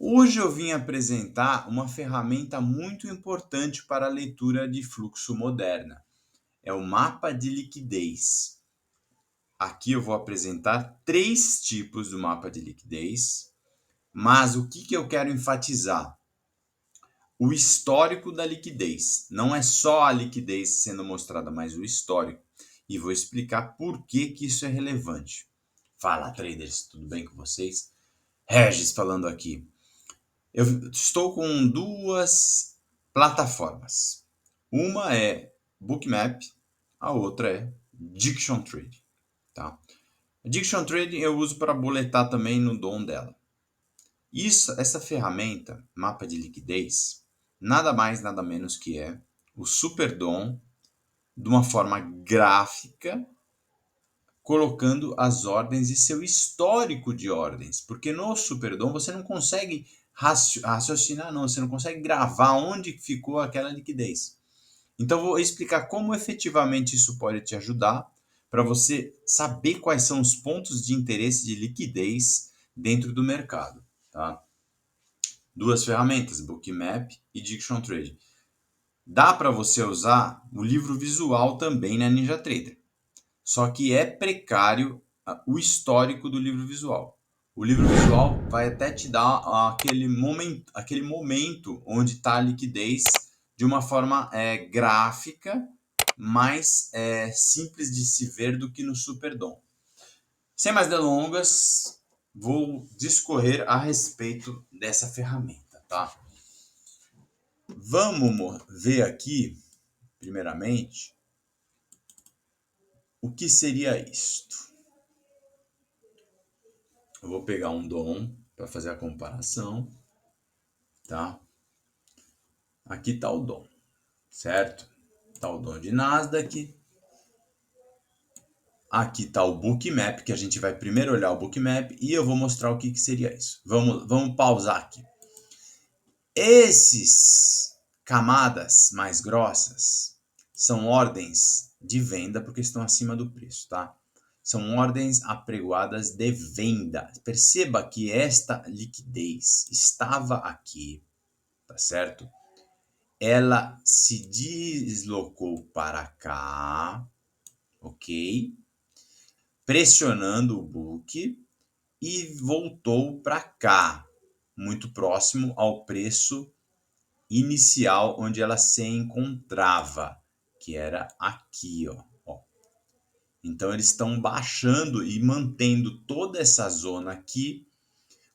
Hoje eu vim apresentar uma ferramenta muito importante para a leitura de fluxo moderna. É o mapa de liquidez. Aqui eu vou apresentar 3 tipos do mapa de liquidez, mas o que eu quero enfatizar? O histórico da liquidez. Não é só a liquidez sendo mostrada, mas o histórico. E vou explicar por que isso é relevante. Fala, traders, tudo bem com vocês? Regis falando aqui. Eu estou com 2 plataformas. Uma é Bookmap, a outra é Diction Trade, tá? A Diction Trade eu uso para boletar também no DOM dela. Essa ferramenta, mapa de liquidez, nada mais, nada menos que é o Super DOM de uma forma gráfica, colocando as ordens e seu histórico de ordens, porque no Super DOM você não consegue raciocinar, não, você não consegue gravar onde ficou aquela liquidez. Então vou explicar como efetivamente isso pode te ajudar para você saber quais são os pontos de interesse de liquidez dentro do mercado, tá? 2 ferramentas, Bookmap e Diction Trade. Dá para você usar o livro visual também na NinjaTrader. Só que é precário o histórico do livro visual. O livro visual vai até te dar aquele momento onde está a liquidez de uma forma gráfica, mais simples de se ver do que no Superdom. Sem mais delongas, vou discorrer a respeito dessa ferramenta, tá? Vamos ver aqui, primeiramente, o que seria isto. Eu vou pegar um DOM para fazer a comparação, tá? Aqui está o DOM, certo? Está o DOM de Nasdaq. Aqui está o Bookmap, que a gente vai primeiro olhar o Bookmap e eu vou mostrar o que seria isso. Vamos pausar aqui. Esses camadas mais grossas são ordens de venda porque estão acima do preço, tá? São ordens apregoadas de venda. Perceba que esta liquidez estava aqui, tá certo? Ela se deslocou para cá, ok? Pressionando o book e voltou para cá, muito próximo ao preço inicial onde ela se encontrava, que era aqui, ó. Então eles estão baixando e mantendo toda essa zona aqui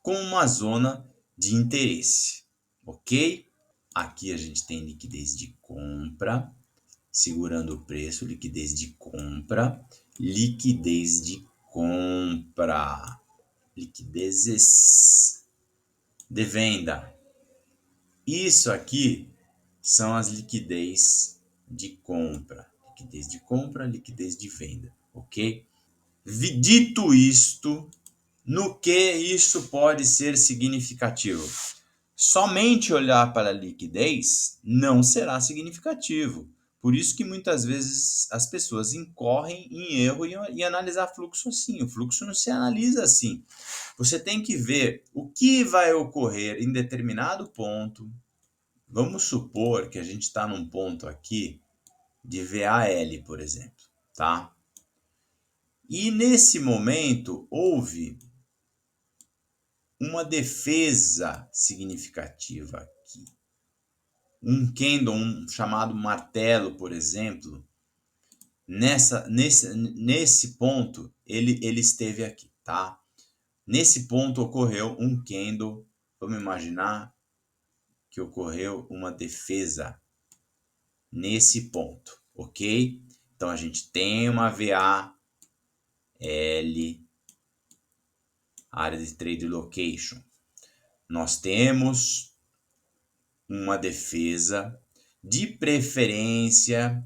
como uma zona de interesse, ok? Aqui a gente tem liquidez de compra, segurando o preço, liquidez de compra, liquidez de compra, liquidezes de venda. Isso aqui são as liquidez de compra, liquidez de venda, ok? Dito isto, no que isso pode ser significativo? Somente olhar para a liquidez não será significativo. Por isso que muitas vezes as pessoas incorrem em erro em analisar fluxo assim. O fluxo não se analisa assim. Você tem que ver o que vai ocorrer em determinado ponto. Vamos supor que a gente está num ponto aqui de VAL, por exemplo, tá? E nesse momento houve uma defesa significativa aqui. Um candle, chamado martelo, por exemplo, nesse ponto, ele esteve aqui, tá? Nesse ponto ocorreu um candle, vamos imaginar que ocorreu uma defesa nesse ponto, ok? Então a gente tem uma VAL, área de trade location. Nós temos uma defesa, de preferência,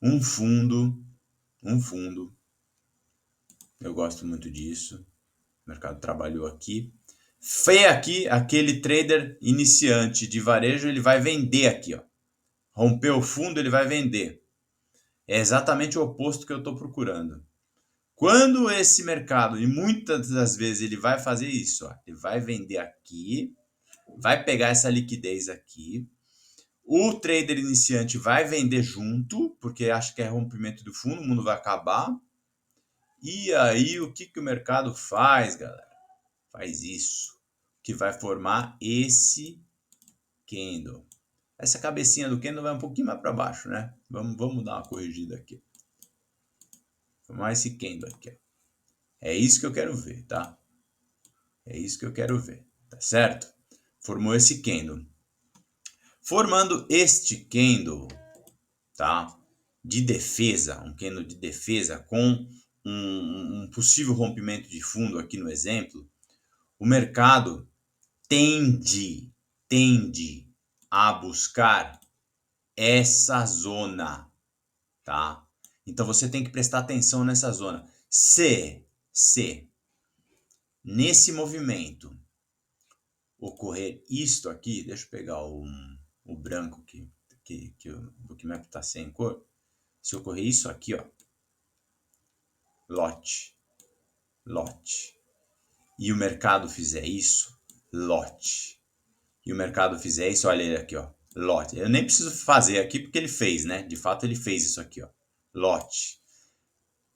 um fundo. Eu gosto muito disso. O mercado trabalhou aqui. Foi aqui aquele trader iniciante de varejo, ele vai vender aqui, ó. Rompeu o fundo, ele vai vender. É exatamente o oposto que eu estou procurando. Quando esse mercado, e muitas das vezes ele vai fazer isso, ó, ele vai vender aqui, vai pegar essa liquidez aqui, o trader iniciante vai vender junto, porque acha que é rompimento do fundo, o mundo vai acabar. E aí, o que o mercado faz, galera? Faz isso, que vai formar esse candle. Essa cabecinha do candle vai um pouquinho mais para baixo, né? Vamos dar uma corrigida aqui. Formar esse candle aqui, ó. É isso que eu quero ver, tá? É isso que eu quero ver, tá certo? Formou esse candle. Formando este candle, tá? De defesa, um candle de defesa com um possível rompimento de fundo aqui no exemplo, o mercado tende a buscar essa zona, tá? Então você tem que prestar atenção nessa zona. Se nesse movimento ocorrer isto aqui, deixa eu pegar o branco que o Bookmap está sem cor. Se ocorrer isso aqui, ó, lote, e o mercado fizer isso, lote, e o mercado fizer isso, olha ele aqui, ó, lote. Eu nem preciso fazer aqui porque ele fez, né? De fato ele fez isso aqui, ó, lote.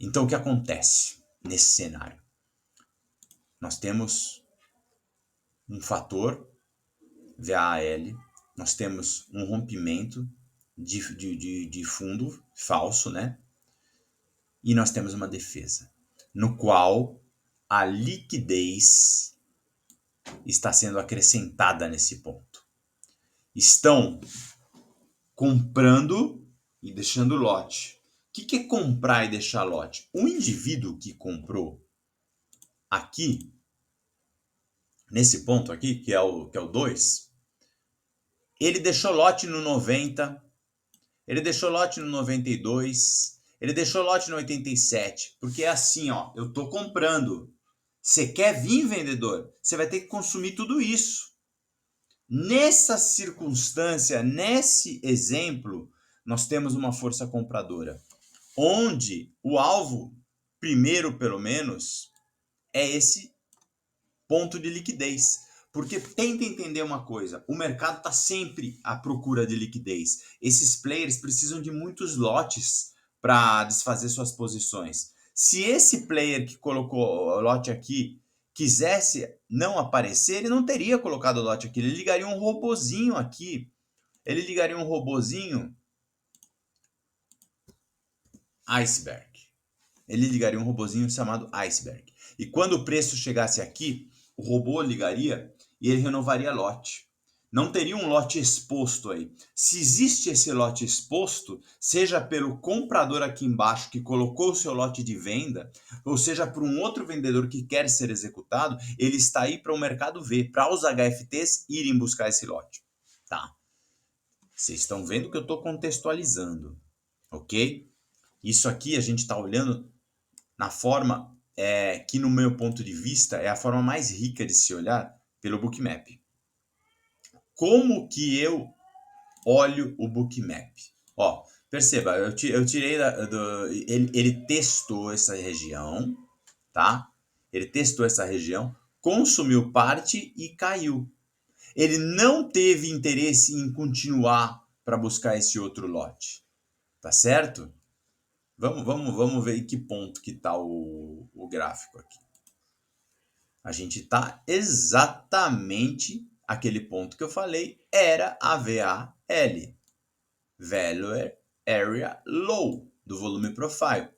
Então o que acontece nesse cenário? Nós temos um fator VAL, nós temos um rompimento de fundo falso, né? E nós temos uma defesa, no qual a liquidez está sendo acrescentada nesse ponto. Estão comprando e deixando lote. O que é comprar e deixar lote? O indivíduo que comprou aqui, nesse ponto aqui, que é o 2, ele deixou lote no 90, ele deixou lote no 92, ele deixou lote no 87, porque é assim, ó, eu tô comprando. Você quer vir, vendedor? Você vai ter que consumir tudo isso. Nessa circunstância, nesse exemplo, nós temos uma força compradora, onde o alvo, primeiro pelo menos, é esse ponto de liquidez. Porque tenta entender uma coisa, o mercado está sempre à procura de liquidez. Esses players precisam de muitos lotes para desfazer suas posições. Se esse player que colocou o lote aqui quisesse não aparecer, ele não teria colocado o lote aqui. Ele ligaria um robozinho aqui. Ele ligaria um robozinho iceberg. Ele ligaria um robozinho chamado iceberg. E quando o preço chegasse aqui, o robô ligaria e ele renovaria lote. Não teria um lote exposto aí. Se existe esse lote exposto, seja pelo comprador aqui embaixo que colocou o seu lote de venda, ou seja por um outro vendedor que quer ser executado, ele está aí para o mercado ver, para os HFTs irem buscar esse lote. Tá? Vocês estão vendo que eu estou contextualizando, ok? Isso aqui a gente está olhando na forma que, no meu ponto de vista, é a forma mais rica de se olhar pelo Bookmap. Como que eu olho o Bookmap? Ó, perceba, eu tirei ele testou essa região, tá? Ele testou essa região, consumiu parte e caiu. Ele não teve interesse em continuar para buscar esse outro lote, tá certo? Vamos ver em que ponto que está o gráfico aqui. A gente está exatamente aquele ponto que eu falei, era a VAL, Value Area Low, do volume profile.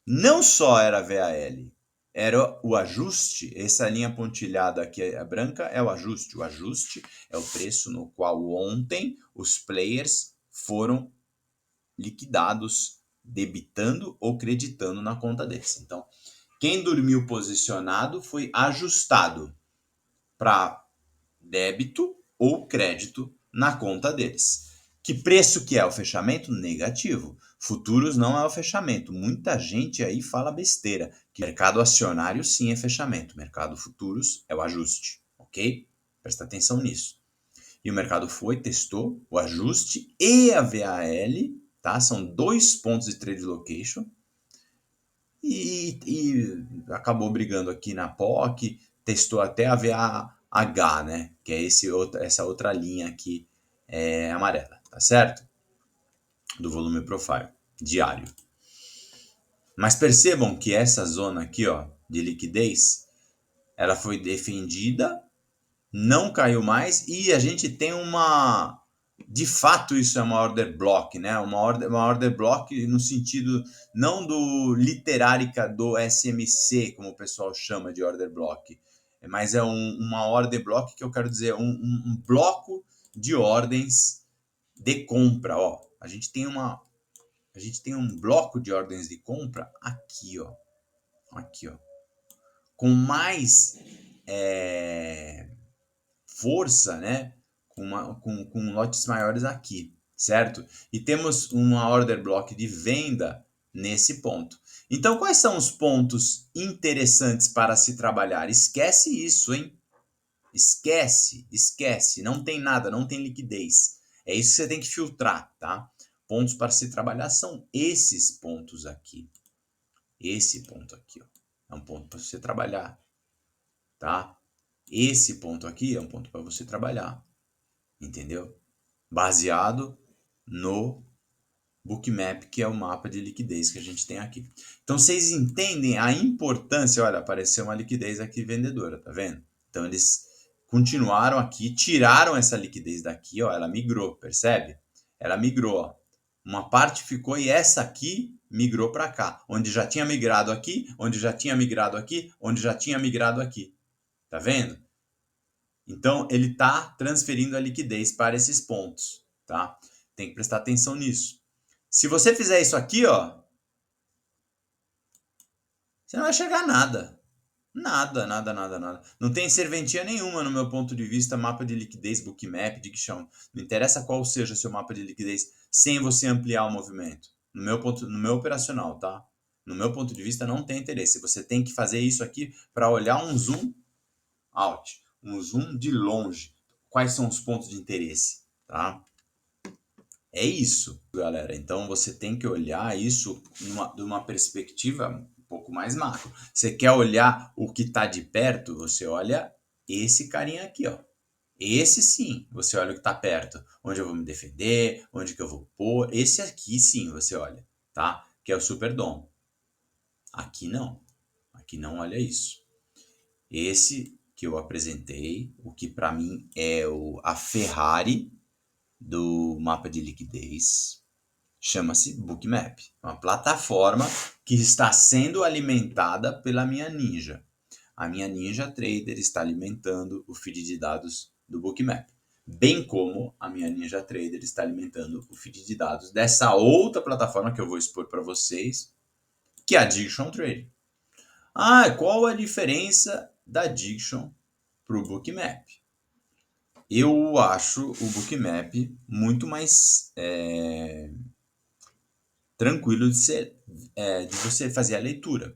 Não só era a VAL, era o ajuste, essa linha pontilhada aqui, a branca, é o ajuste. O ajuste é o preço no qual ontem os players foram liquidados, debitando ou creditando na conta deles. Então, quem dormiu posicionado foi ajustado para débito ou crédito na conta deles. Que preço que é o fechamento? Negativo. Futuros não é o fechamento. Muita gente aí fala besteira. Que mercado acionário sim é fechamento. Mercado futuros é o ajuste, ok? Presta atenção nisso. E o mercado foi, testou o ajuste e a VAL, tá? São dois pontos de trade location. e acabou brigando aqui na POC, testou até a VAH, né? Que é essa outra linha aqui amarela, tá certo? Do volume profile diário. Mas percebam que essa zona aqui, ó, de liquidez, ela foi defendida, não caiu mais e a gente tem uma... De fato, isso é uma order block, né? Uma order block no sentido não do literárica do SMC, como o pessoal chama de order block, mas é uma order block que eu quero dizer um bloco de ordens de compra. Ó, a gente tem um bloco de ordens de compra aqui, ó, com mais força, né? Com lotes maiores aqui, certo? E temos uma order block de venda nesse ponto. Então, quais são os pontos interessantes para se trabalhar? Esquece isso, hein? Esquece. Não tem nada, não tem liquidez. É isso que você tem que filtrar, tá? Pontos para se trabalhar são esses pontos aqui. Esse ponto aqui, ó, é um ponto para você trabalhar, tá? Esse ponto aqui é um ponto para você trabalhar, entendeu? Baseado no Bookmap, que é o mapa de liquidez que a gente tem aqui. Então, vocês entendem a importância... Olha, apareceu uma liquidez aqui vendedora, tá vendo? Então, eles continuaram aqui, tiraram essa liquidez daqui, ó, ela migrou, percebe? Ela migrou, ó. Uma parte ficou e essa aqui migrou para cá, onde já tinha migrado aqui, onde já tinha migrado aqui, onde já tinha migrado aqui. Tá vendo? Então, ele está transferindo a liquidez para esses pontos, tá? Tem que prestar atenção nisso. Se você fizer isso aqui, ó, você não vai chegar a nada. Nada. Não tem serventia nenhuma no meu ponto de vista, mapa de liquidez, Bookmap, Diction. Não interessa qual seja seu mapa de liquidez, sem você ampliar o movimento. No meu operacional, tá? No meu ponto de vista, não tem interesse. Você tem que fazer isso aqui para olhar um zoom out, um zoom de longe. Quais são os pontos de interesse, tá? É isso, galera. Então você tem que olhar isso de uma perspectiva um pouco mais macro. Você quer olhar o que está de perto? Você olha esse carinha aqui, ó. Esse sim, você olha o que está perto. Onde eu vou me defender, onde que eu vou pôr. Esse aqui sim, você olha, tá? Que é o Superdom. Aqui não. Aqui não olha isso. Esse que eu apresentei, o que para mim é a Ferrari do mapa de liquidez, chama-se Bookmap. Uma plataforma que está sendo alimentada pela minha Ninja. A minha Ninja Trader está alimentando o feed de dados do Bookmap. Bem como a minha Ninja Trader está alimentando o feed de dados dessa outra plataforma que eu vou expor para vocês, que é a Diction Trading. Qual a diferença da Diction para o Bookmap? Eu acho o Bookmap muito mais tranquilo de você fazer a leitura.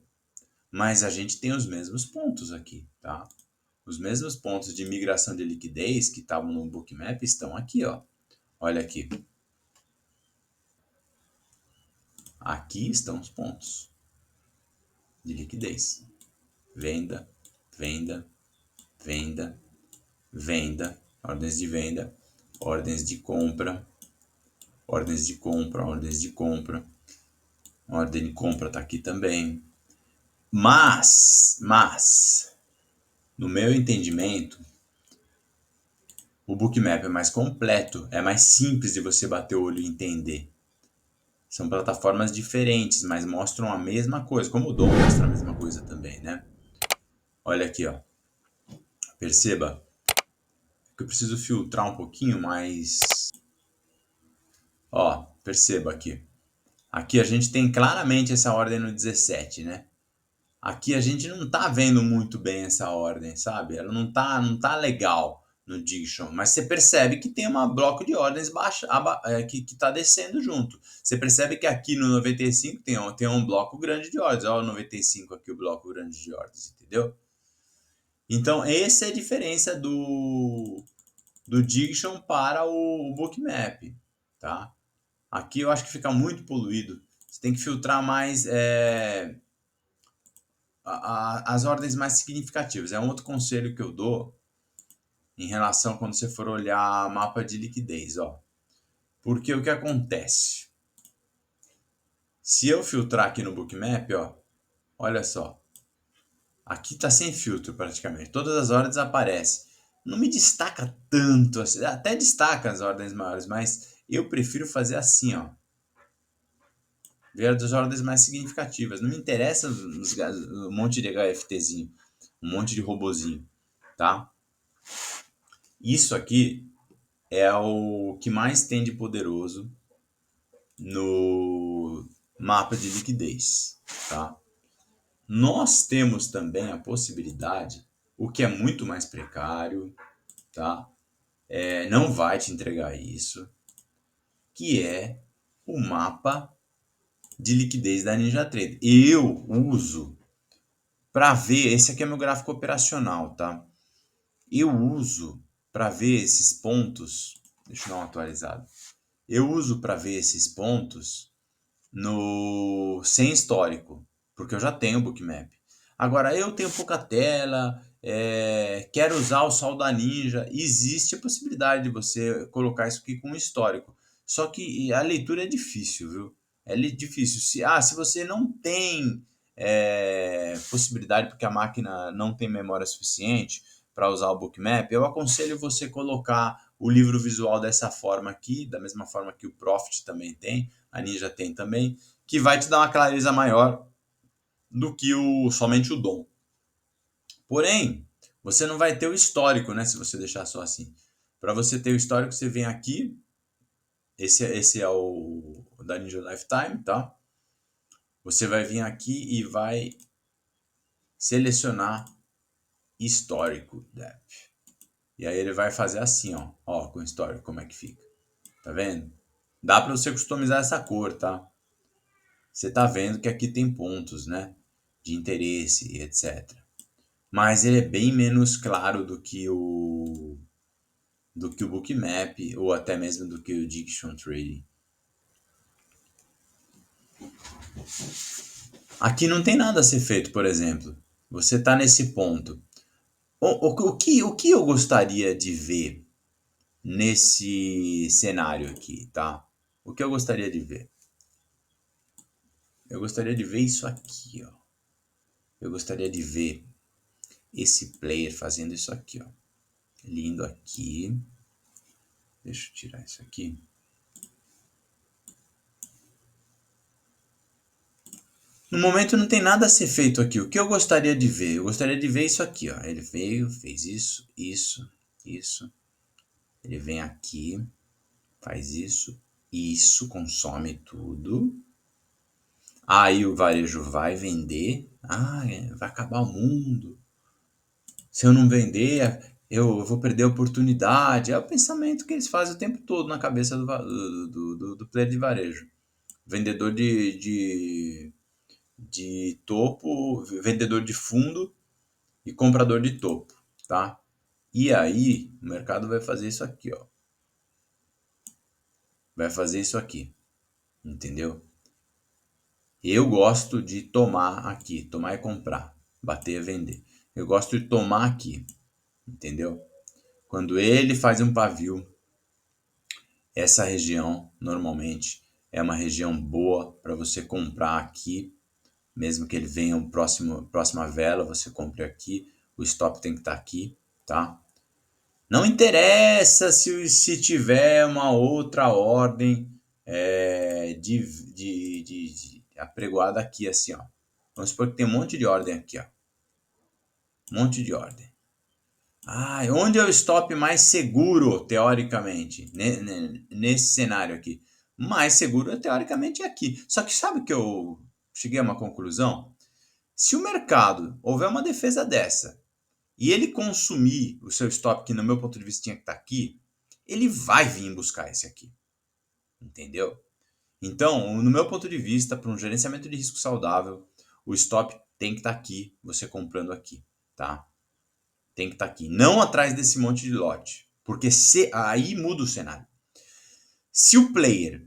Mas a gente tem os mesmos pontos aqui, tá? Os mesmos pontos de migração de liquidez que estavam no Bookmap estão aqui, ó. Olha aqui. Aqui estão os pontos de liquidez. Venda, venda, venda, venda, ordens de venda, ordens de compra, ordens de compra, ordens de compra. Ordem de compra está aqui também. Mas, no meu entendimento, o Bookmap é mais completo, é mais simples de você bater o olho e entender. São plataformas diferentes, mas mostram a mesma coisa, como o Dom mostra a mesma coisa também, né? Olha aqui, ó. Perceba que eu preciso filtrar um pouquinho mais. Ó, perceba aqui. Aqui a gente tem claramente essa ordem no 17, né? Aqui a gente não tá vendo muito bem essa ordem, sabe? Ela não tá legal no Diction, mas você percebe que tem uma bloco de ordens que tá descendo junto. Você percebe que aqui no 95 tem um bloco grande de ordens. Olha o 95 aqui, o bloco grande de ordens, entendeu? Então, essa é a diferença do Diction para o Bookmap, tá? Aqui eu acho que fica muito poluído. Você tem que filtrar mais as ordens mais significativas. É um outro conselho que eu dou em relação quando você for olhar mapa de liquidez, ó. Porque o que acontece? Se eu filtrar aqui no Bookmap, ó, olha só. Aqui tá sem filtro praticamente. Todas as ordens aparecem. Não me destaca tanto, assim, até destaca as ordens maiores, mas eu prefiro fazer assim, ó. Ver as ordens mais significativas. Não me interessa um monte de HFTzinho, um monte de robozinho, tá? Isso aqui é o que mais tem de poderoso no mapa de liquidez, tá? Nós temos também a possibilidade, o que é muito mais precário, tá? Não vai te entregar isso, que é o mapa de liquidez da NinjaTrader. Eu uso para ver, esse aqui é meu gráfico operacional, tá? Eu uso para ver esses pontos, deixa eu dar uma atualizada. Eu uso para ver esses pontos no sem histórico, porque eu já tenho o Bookmap. Agora, eu tenho pouca tela, quero usar o Sol da Ninja, existe a possibilidade de você colocar isso aqui com histórico. Só que a leitura é difícil, viu? É difícil. Se você não tem possibilidade, porque a máquina não tem memória suficiente para usar o Bookmap, eu aconselho você colocar o livro visual dessa forma aqui, da mesma forma que o Profit também tem, a Ninja tem também, que vai te dar uma clareza maior do que somente o DOM. Porém, você não vai ter o histórico, né, se você deixar só assim. Para você ter o histórico, você vem aqui, esse é o da Ninja Lifetime, tá? Você vai vir aqui e vai selecionar histórico depth. E aí ele vai fazer assim, ó, com histórico, como é que fica. Tá vendo? Dá para você customizar essa cor, tá? Você tá vendo que aqui tem pontos, né? De interesse, etc. Mas ele é bem menos claro do que o Bookmap ou até mesmo do que o Diction Trading. Aqui não tem nada a ser feito, por exemplo. Você está nesse ponto. O que eu gostaria de ver nesse cenário aqui, tá? O que eu gostaria de ver? Eu gostaria de ver isso aqui, ó. Eu gostaria de ver esse player fazendo isso aqui, ó. Lindo aqui. Deixa eu tirar isso aqui. No momento não tem nada a ser feito aqui. O que eu gostaria de ver? Eu gostaria de ver isso aqui, ó. Ele veio, fez isso, isso, isso. Ele vem aqui, faz isso, consome tudo. Aí o varejo vai vender. Vai acabar o mundo. Se eu não vender, eu vou perder a oportunidade. É o pensamento que eles fazem o tempo todo na cabeça do player de varejo. Vendedor de topo, vendedor de fundo e comprador de topo, tá? E aí, o mercado vai fazer isso aqui, ó. Vai fazer isso aqui, entendeu? Eu gosto de tomar aqui, tomar e comprar, bater e vender. Eu gosto de tomar aqui, entendeu? Quando ele faz um pavio, essa região normalmente é uma região boa para você comprar aqui, mesmo que ele venha próxima vela, você compre aqui, o stop tem que estar aqui, tá? Não interessa se tiver uma outra ordem de apregoada aqui, assim, ó. Vamos supor que tem um monte de ordem aqui, ó. Um monte de ordem. Onde é o stop mais seguro, teoricamente, nesse cenário aqui? Mais seguro, teoricamente, é aqui. Só que sabe que eu cheguei a uma conclusão? Se o mercado houver uma defesa dessa e ele consumir o seu stop, que no meu ponto de vista tinha que estar aqui, ele vai vir buscar esse aqui. Entendeu? Então, no meu ponto de vista, para um gerenciamento de risco saudável, o stop tem que estar aqui, você comprando aqui, tá? Tem que estar aqui, não atrás desse monte de lote, porque aí muda o cenário. Se o player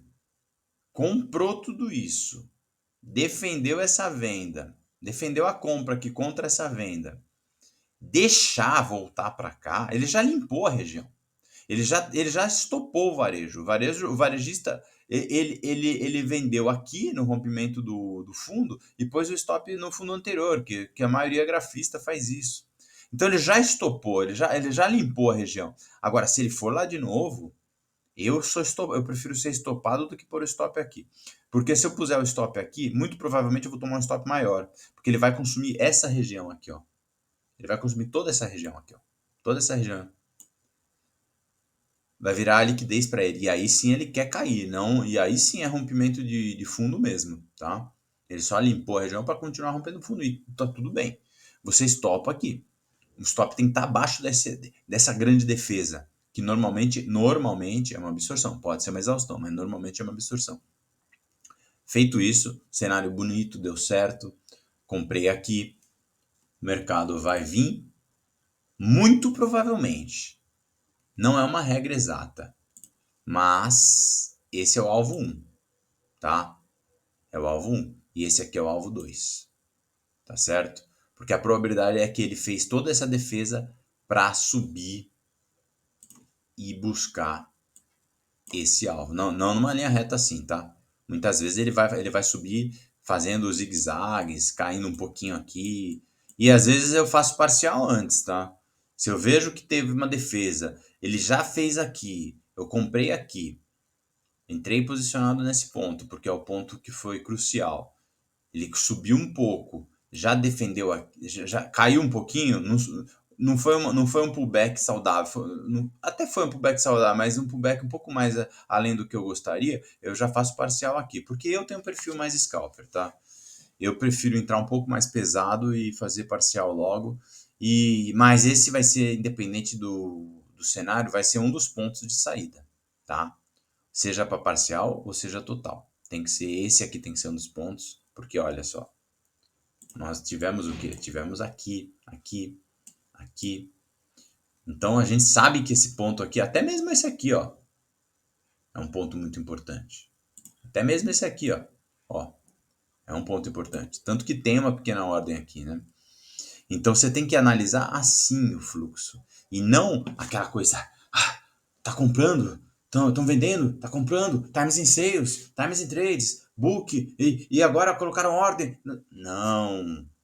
comprou tudo isso, defendeu essa venda, defendeu a compra aqui contra essa venda, deixar voltar para cá, ele já limpou a região. Ele já estopou o varejo. O varejista, ele vendeu aqui no rompimento do fundo e pôs o stop no fundo anterior, que a maioria grafista faz isso. Então ele já estopou, ele já limpou a região. Agora, se ele for lá de novo, eu prefiro ser estopado do que pôr o stop aqui. Porque se eu puser o stop aqui, muito provavelmente eu vou tomar um stop maior. Porque ele vai consumir essa região aqui, ó. Ele vai consumir toda essa região aqui, ó. Toda essa região vai virar a liquidez para ele. E aí sim ele quer cair, não? E aí sim é rompimento de fundo mesmo, tá? Ele só limpou a região para continuar rompendo o fundo e tá tudo bem. Você estopa aqui. O stop tem que estar abaixo dessa grande defesa, que normalmente é uma absorção. Pode ser uma exaustão, mas normalmente é uma absorção. Feito isso, cenário bonito, deu certo, comprei aqui, o mercado vai vir, muito provavelmente. Não é uma regra exata, mas esse é o alvo 1, tá? É o alvo 1 e esse aqui é o alvo 2, tá certo? Porque a probabilidade é que ele fez toda essa defesa para subir e buscar esse alvo. Não numa linha reta assim, tá? Muitas vezes ele vai subir fazendo zigue-zagues, caindo um pouquinho aqui. E às vezes eu faço parcial antes, tá? Se eu vejo que teve uma defesa, ele já fez aqui, eu comprei aqui, entrei posicionado nesse ponto, porque é o ponto que foi crucial. Ele subiu um pouco, já defendeu, já caiu um pouquinho, não foi um pullback saudável, até foi um pullback saudável, mas um pullback um pouco mais além do que eu gostaria, eu já faço parcial aqui, porque eu tenho um perfil mais scalper, tá? Eu prefiro entrar um pouco mais pesado e fazer parcial logo, mas esse vai ser, independente do cenário, vai ser um dos pontos de saída, tá? Seja para parcial ou seja total. Tem que ser esse aqui, tem que ser um dos pontos, porque olha só, nós tivemos o quê? Tivemos aqui, aqui, aqui. Então a gente sabe que esse ponto aqui, até mesmo esse aqui, ó, é um ponto muito importante. Até mesmo esse aqui, ó, é um ponto importante. Tanto que tem uma pequena ordem aqui, né? Então você tem que analisar assim o fluxo e não aquela coisa, tá comprando, estão vendendo, tá comprando, times in sales, times in trades, book, e agora colocaram ordem.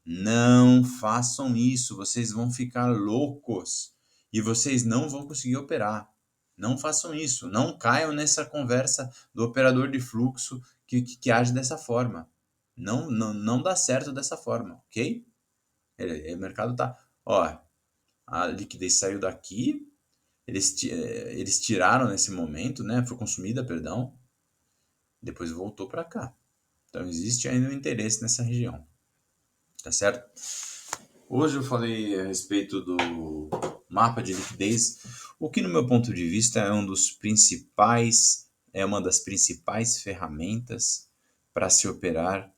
Não façam isso, vocês vão ficar loucos e vocês não vão conseguir operar. Não façam isso, não caiam nessa conversa do operador de fluxo que age dessa forma. Não dá certo dessa forma, ok? O mercado tá, ó, a liquidez saiu daqui, eles tiraram nesse momento, né? Foi consumida, perdão. Depois voltou para cá. Então existe ainda um interesse nessa região. Tá certo? Hoje eu falei a respeito do mapa de liquidez, o que no meu ponto de vista é uma das principais ferramentas para se operar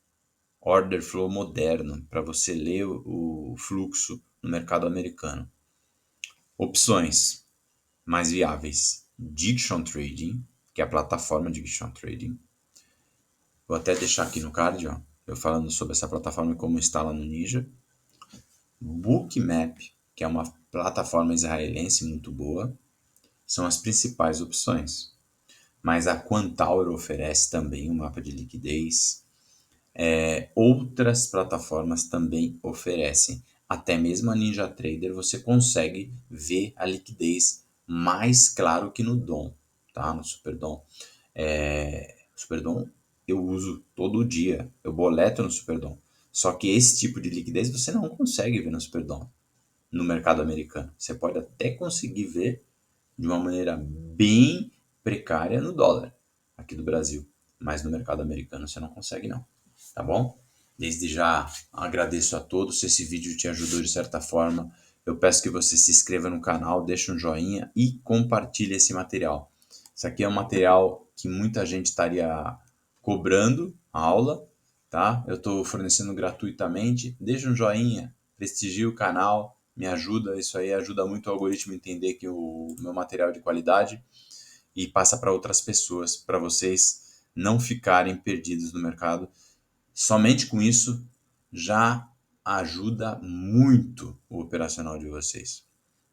order flow moderno, para você ler o fluxo no mercado americano. Opções mais viáveis: Diction Trading, que é a plataforma de Diction Trading. Vou até deixar aqui no card, ó, eu falando sobre essa plataforma e como instala no Ninja. Bookmap, que é uma plataforma israelense muito boa, são as principais opções. Mas a Quantauro oferece também um mapa de liquidez. Outras plataformas também oferecem. Até mesmo a NinjaTrader você consegue ver a liquidez mais claro que no DOM, tá? No SuperDOM. SuperDOM eu uso todo dia, eu boleto no SuperDOM. Só que esse tipo de liquidez você não consegue ver no SuperDOM, no mercado americano. Você pode até conseguir ver de uma maneira bem precária no dólar, aqui do Brasil. Mas no mercado americano você não consegue não, tá bom? Desde já agradeço a todos, se esse vídeo te ajudou de certa forma, eu peço que você se inscreva no canal, deixe um joinha e compartilhe esse material. Isso aqui é um material que muita gente estaria cobrando a aula, tá? Eu estou fornecendo gratuitamente. Deixa um joinha, prestigie o canal, me ajuda. Isso aí ajuda muito o algoritmo a entender que o meu material é de qualidade e passa para outras pessoas, para vocês não ficarem perdidos no mercado. Somente com isso já ajuda muito o operacional de vocês.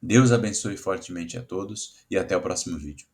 Deus abençoe fortemente a todos e até o próximo vídeo.